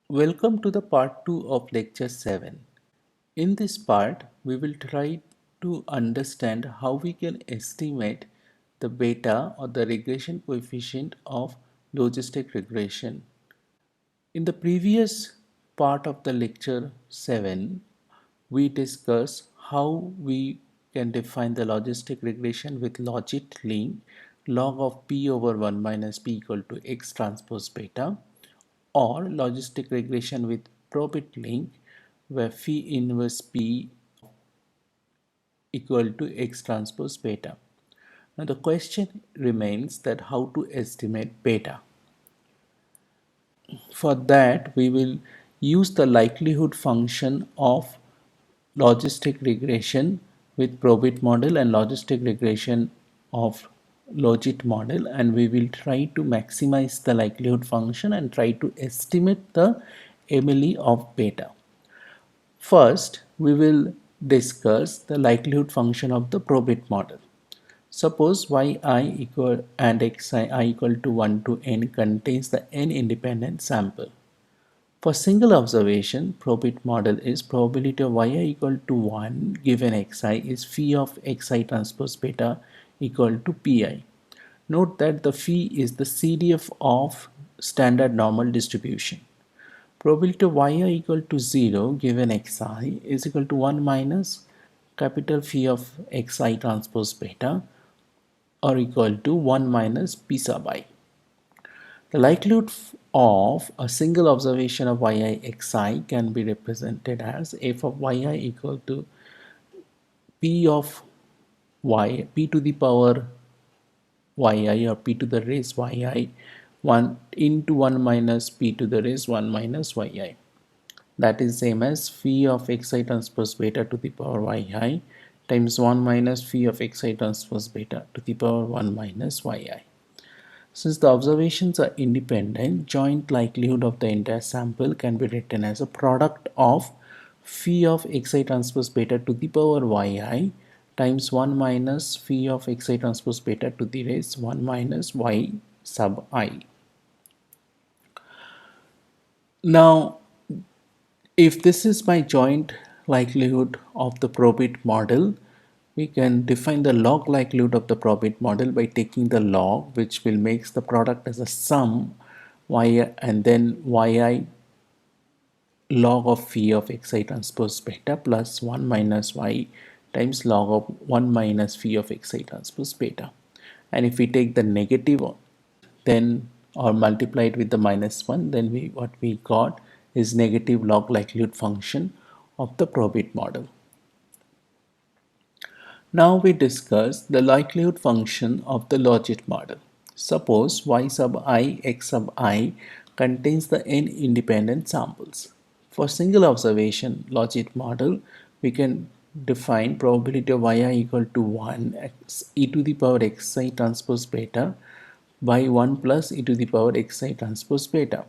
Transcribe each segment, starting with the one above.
Welcome to the part 2 of lecture 7. In this part, we will try to understand how we can estimate the beta or the regression coefficient of logistic regression. In the previous part of the lecture 7, we discussed how we can define the logistic regression with logit link log of p over 1 minus p equal to x transpose beta, or logistic regression with probit link where phi inverse p equal to x transpose beta. Now the question remains that how to estimate beta. For that, we will use the likelihood function of logistic regression with probit model and logistic regression of logit model, and we will try to maximize the likelihood function and try to estimate the MLE of beta. First, we will discuss the likelihood function of the probit model. Suppose yi equal and xi I equal to 1 to n contains the n independent sample. For single observation, probit model is probability of yi equal to 1 given xi is phi of xi transpose beta equal to pi. Note that the phi is the CDF of standard normal distribution. Probability of yi equal to 0 given xi is equal to 1 minus capital phi of xi transpose beta, or equal to 1 minus p sub I. The likelihood of a single observation of yi xi can be represented as f of yi equal to p of p to the power yi, or p to the raise yi 1 into 1 minus p to the raise 1 minus yi. That is same as phi of xi transpose beta to the power yi times 1 minus phi of xi transpose beta to the power 1 minus yi. Since the observations are independent, joint likelihood of the entire sample can be written as a product of phi of xi transpose beta to the power yi times 1 minus phi of xi transpose beta to the raise 1 minus y sub I. Now, if this is my joint likelihood of the probit model, we can define the log likelihood of the probit model by taking the log, which will make the product as a sum y and then yi log of phi of xi transpose beta plus 1 minus y times log of 1 minus phi of xi transpose beta. And if we take the negative, then or multiply it with the minus 1, then what we got is negative log likelihood function of the probit model. Now we discuss the likelihood function of the logit model. Suppose y sub I x sub I contains the n independent samples. For single observation logit model, we can define probability of yi equal to 1 e to the power xi transpose beta by 1 plus e to the power xi transpose beta.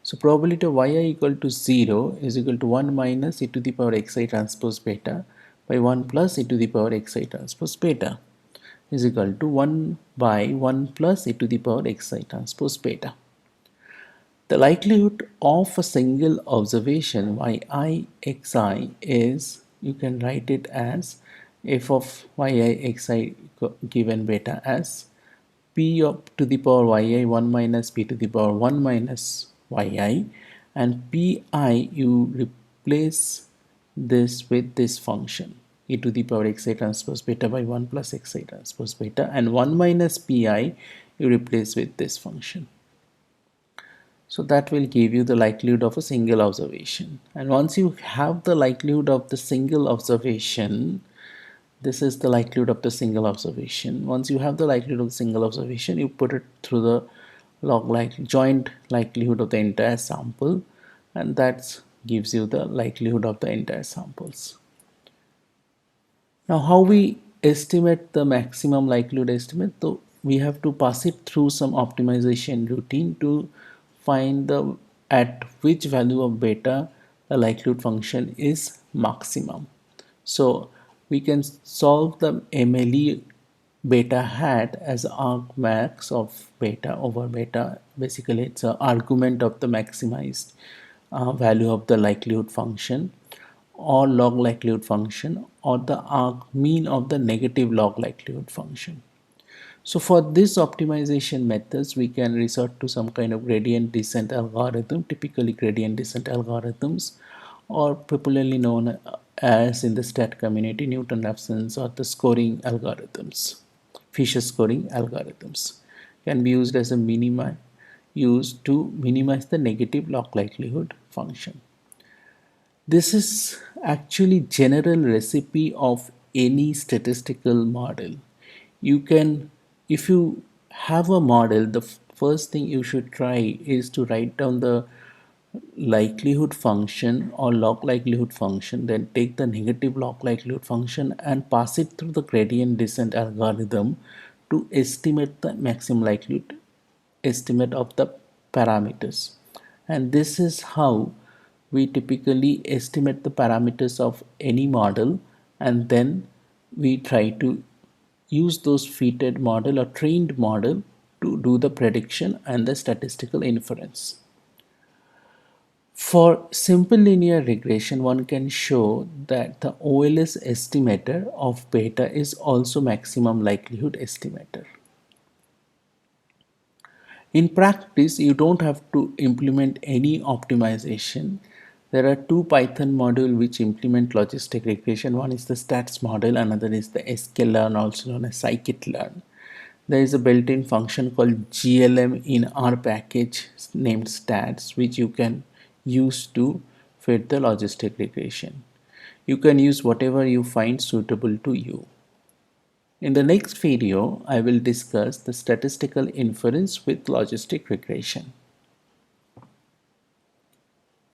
So probability of yi equal to 0 is equal to 1 minus e to the power xi transpose beta by 1 plus e to the power xi transpose beta is equal to 1 by 1 plus e to the power xi transpose beta. The likelihood of a single observation yi xi is, you can write it as f of yi xi given beta as p to the power yi 1 minus p to the power 1 minus yi, and pi you replace this with this function e to the power xi transpose beta by 1 plus xi transpose beta, and 1 minus pi you replace with this function. So that will give you the likelihood of a single observation. And once you have the likelihood of the single observation, this is the likelihood of the single observation. Once you have the likelihood of the single observation, you put it through the joint likelihood of the entire sample, and that gives you the likelihood of the entire samples. Now, how we estimate the maximum likelihood estimate? So we have to pass it through some optimization routine to find the at which value of beta the likelihood function is maximum. So we can solve the MLE beta hat as argmax of beta over beta. Basically, it's an argument of the maximized value of the likelihood function or log likelihood function or the arc mean of the negative log likelihood function. So for this optimization methods, we can resort to some kind of gradient descent algorithm, typically gradient descent algorithms, or popularly known as in the stat community Newton-Raphson's or the scoring algorithms. Fisher scoring algorithms can be used as a used to minimize the negative log likelihood function. This is actually general recipe of any statistical model. You can, if you have a model, the first thing you should try is to write down the likelihood function or log likelihood function, then take the negative log likelihood function and pass it through the gradient descent algorithm to estimate the maximum likelihood estimate of the parameters. And this is how we typically estimate the parameters of any model, and then we try to use those fitted model or trained model to do the prediction and the statistical inference. For simple linear regression, one can show that the OLS estimator of beta is also maximum likelihood estimator. In practice, you don't have to implement any optimization. There are two Python modules which implement logistic regression. One is the stats model, another is the sklearn, also known as scikit-learn. There is a built-in function called glm in our package named stats, which you can use to fit the logistic regression. You can use whatever you find suitable to you. In the next video, I will discuss the statistical inference with logistic regression.